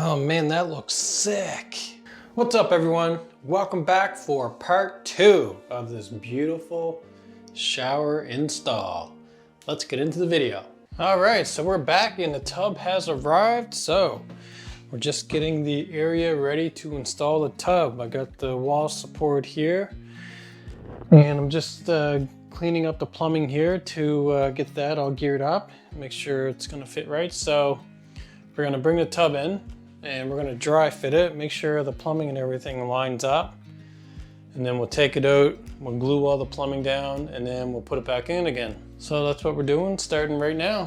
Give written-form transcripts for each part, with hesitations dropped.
Oh man, that looks sick. What's up everyone? Welcome back for part 2 of this beautiful shower install. Let's get into the video. All right, so we're back and the tub has arrived. So we're just getting the area ready to install the tub. I got the wall support here and I'm just cleaning up the plumbing here to get that all geared up, make sure it's gonna fit right. So we're gonna bring the tub in and we're gonna dry fit it, make sure the plumbing and everything lines up. And then we'll take it out, we'll glue all the plumbing down, and then we'll put it back in again. So that's what we're doing, starting right now.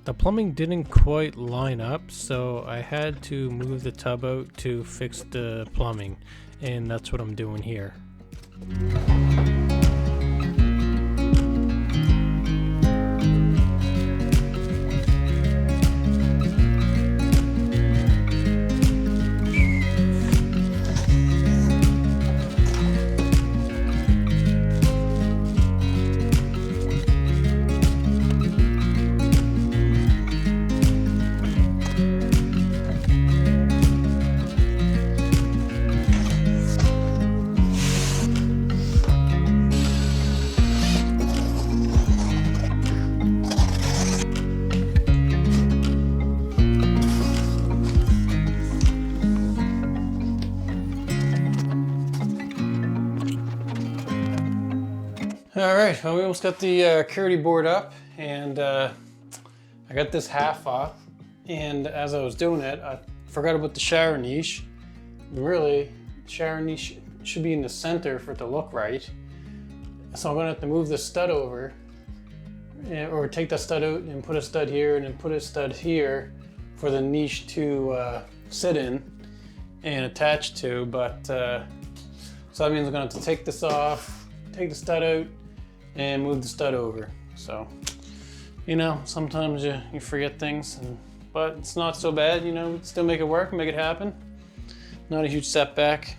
The plumbing didn't quite line up, so I had to move the tub out to fix the plumbing, and that's what I'm doing here. All right, well, we almost got the Kerdiboard up, and I got this half off, and as I was doing it, I forgot about the shower niche. Really, the shower niche should be in the center for it to look right. So I'm gonna have to move the stud over, or take the stud out and put a stud here, and then put a stud here for the niche to sit in and attach to. But so that means I'm gonna have to take this off, take the stud out, and move the stud over. So, you know, sometimes you forget things, but it's not so bad, you know, still make it work, make it happen. Not a huge setback.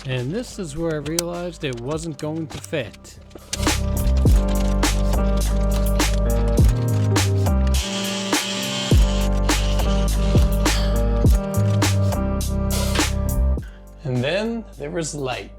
And this is where I realized it wasn't going to fit. And then there was light.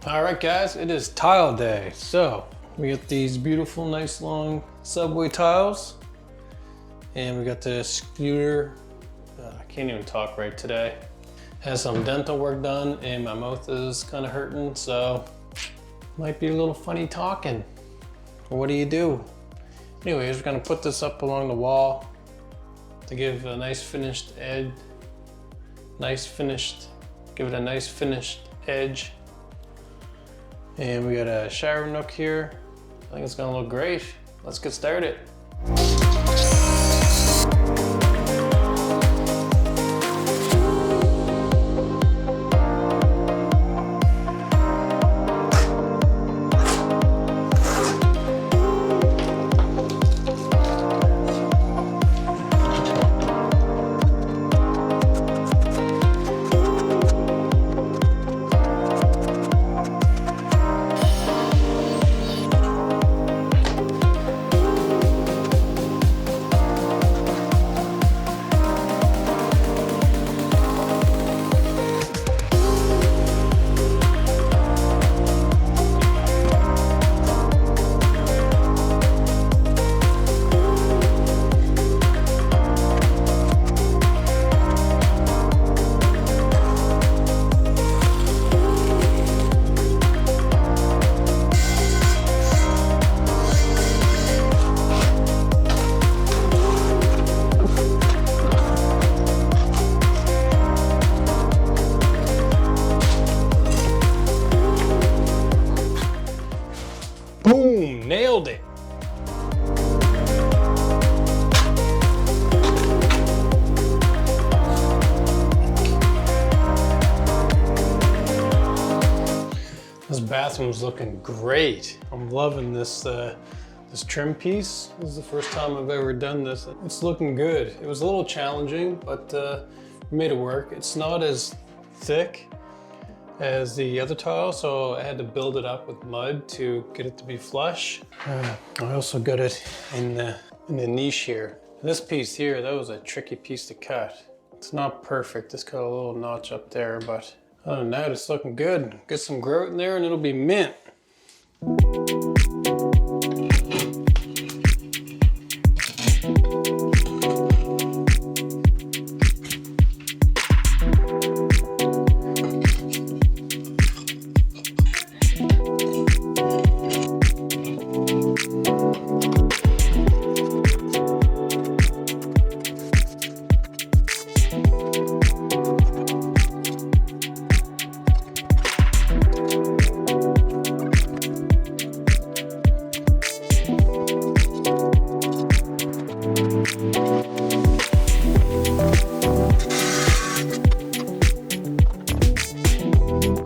Alright guys, it is tile day. So we got these beautiful, nice long subway tiles. And we got this Schluter, I can't even talk right today. Has some dental work done and my mouth is kind of hurting, so might be a little funny talking. What do you do? Anyways, we're gonna put this up along the wall to give a nice finished edge. Give it a nice finished edge. And we got a shower nook here. I think it's gonna look great. Let's get started. Boom, nailed it. This bathroom's looking great. I'm loving this this trim piece. This is the first time I've ever done this. It's looking good. It was a little challenging, but we made it work. It's not as thick as the other tile, so I had to build it up with mud to get it to be flush. I also got it in the niche here. This piece here, that was a tricky piece to cut. It's not perfect. It's got a little notch up there, but other than that, it's looking good. Get some grout in there and it'll be mint.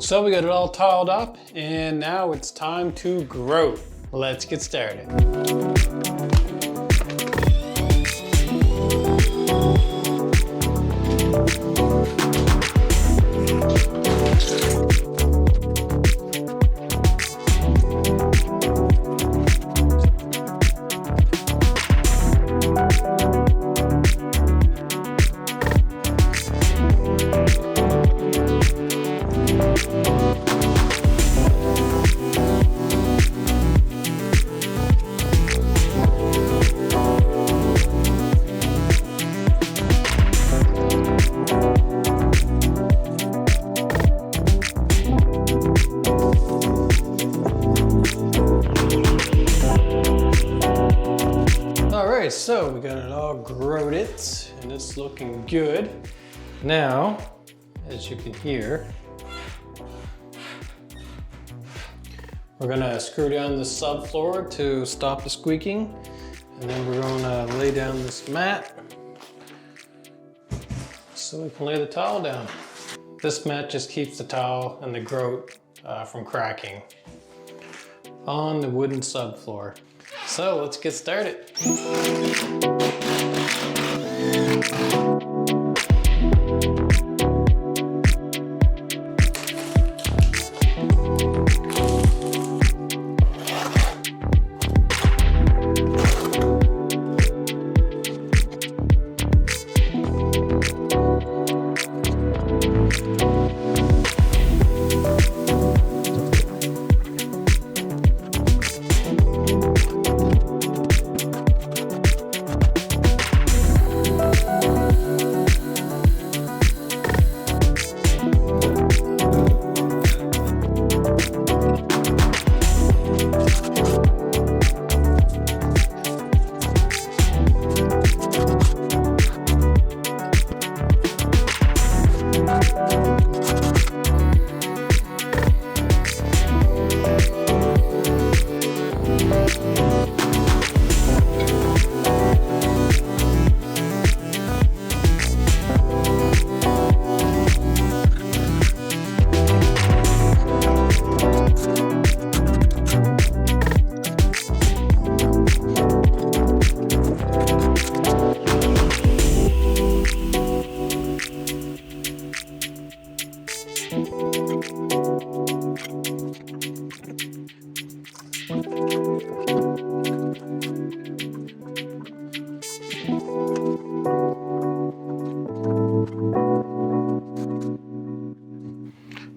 So we got it all tiled up and now it's time to grout. Let's get started. right, so we got it all grouted and it's looking good. Now, as you can hear, we're gonna screw down the subfloor to stop the squeaking. And then we're gonna lay down this mat so we can lay the towel down. This mat just keeps the towel and the grout from cracking on the wooden subfloor. So let's get started.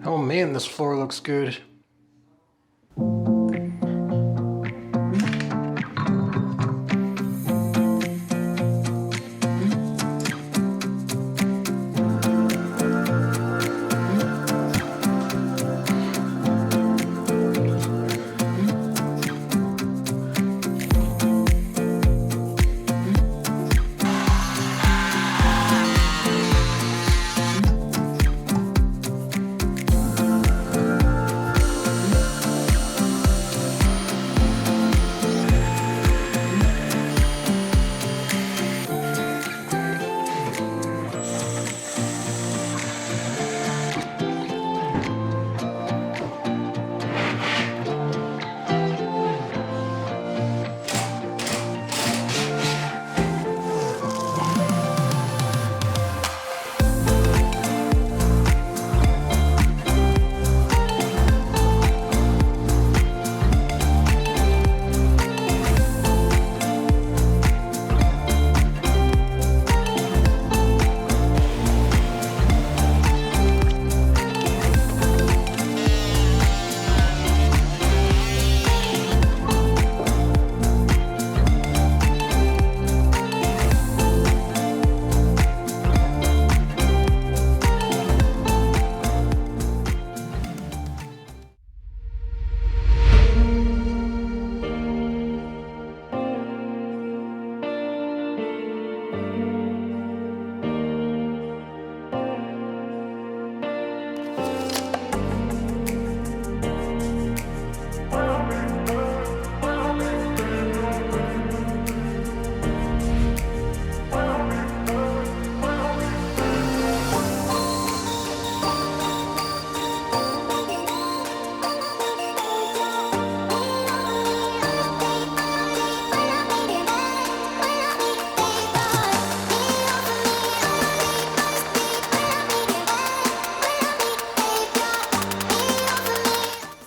Oh man, this floor looks good.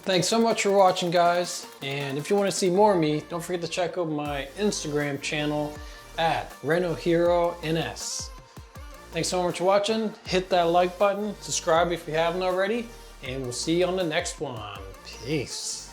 Thanks so much for watching, guys. And if you want to see more of me, don't forget to check out my Instagram channel at RenoHeroNS. Thanks so much for watching. Hit that like button, subscribe if you haven't already, and we'll see you on the next one. Peace.